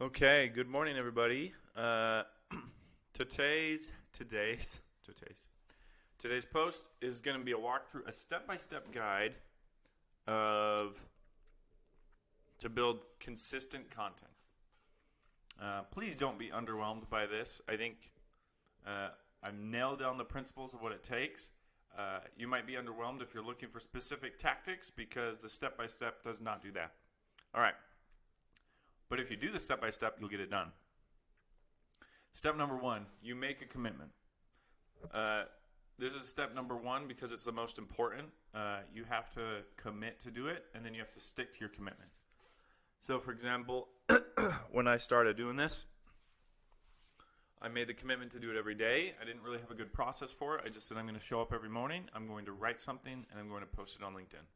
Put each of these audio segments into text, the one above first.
Okay, good morning, everybody. Today's post is going to be a walkthrough, a step-by-step guide of to build consistent content. Please don't be underwhelmed by this. I think I've nailed down the principles of what it takes. You might be underwhelmed if you're looking for specific tactics because the step-by-step does not do that. All right. But if you do the step-by-step, you'll get it done. Step number one, you make a commitment. This is step number one because it's the most important. You have to commit to do it, and then you have to stick to your commitment. So, for example, when I started doing this, I made the commitment to do it every day. I didn't really have a good process for it. I just said I'm going to show up every morning, I'm going to write something, and I'm going to post it on LinkedIn.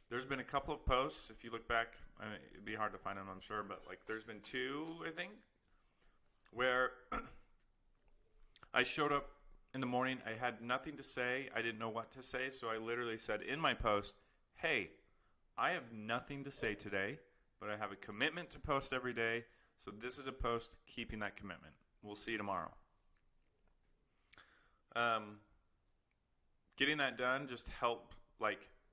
There's been a couple of posts, if you look back, it'd be hard to find them, I'm sure, but there's been two, I think, where I showed up in the morning, I had nothing to say, I didn't know what to say, so I literally said in my post, hey, I have nothing to say today, but I have a commitment to post every day, so this is a post keeping that commitment. We'll see you tomorrow. Getting that done just helped,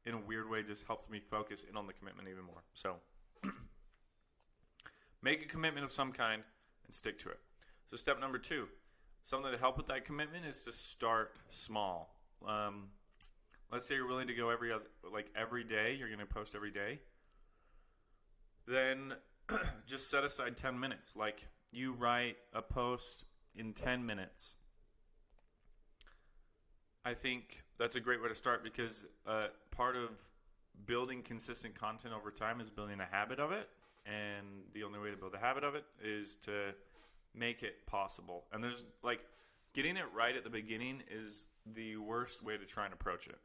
in a weird way, just helped me focus in on the commitment even more. So make a commitment of some kind and stick to it. So step number two, something to help with that commitment is to start small. Let's say you're willing to go every day, you're going to post every day. Then just set aside 10 minutes. Like you write a post in 10 minutes. I think that's a great way to start because part of building consistent content over time is building a habit of it. And the only way to build a habit of it is to make it possible. And there's getting it right at the beginning is the worst way to try and approach it.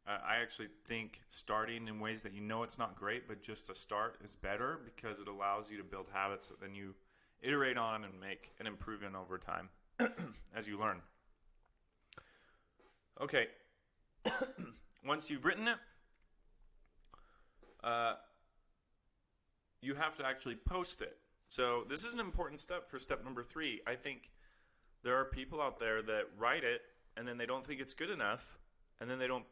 I actually think starting in ways that you know it's not great, but just to start is better because it allows you to build habits that then you iterate on and make an improvement over time as you learn. Okay, once you've written it, you have to actually post it. So this is an important step for step number 3. I think there are people out there that write it and then they don't think it's good enough, and then they don't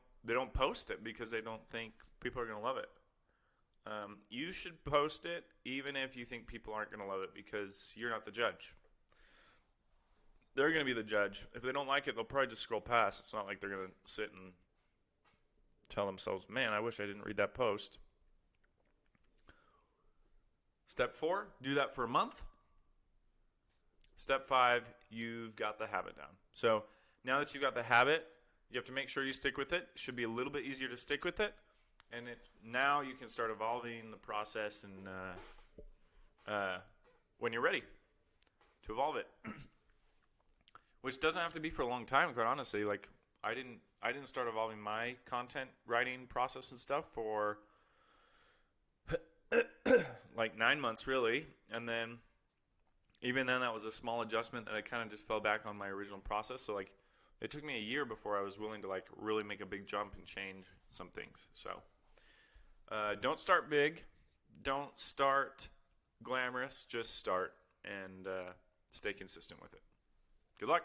post it because they don't think people are going to love it. You should post it even if you think people aren't going to love it because you're not the judge. They're going to be the judge. If they don't like it, they'll probably just scroll past. It's not like they're going to sit and tell themselves, man, I wish I didn't read that post. Step 4, do that for a month. Step 5, you've got the habit down. So now that you've got the habit, you have to make sure you stick with it. It should be a little bit easier to stick with it. And now you can start evolving the process and when you're ready to evolve it. Which doesn't have to be for a long time, quite honestly. I didn't start evolving my content writing process and stuff for 9 months, really. And then even then, that was a small adjustment that I kind of just fell back on my original process. So it took me a year before I was willing to really make a big jump and change some things. So don't start big, don't start glamorous, just start and stay consistent with it. Good luck.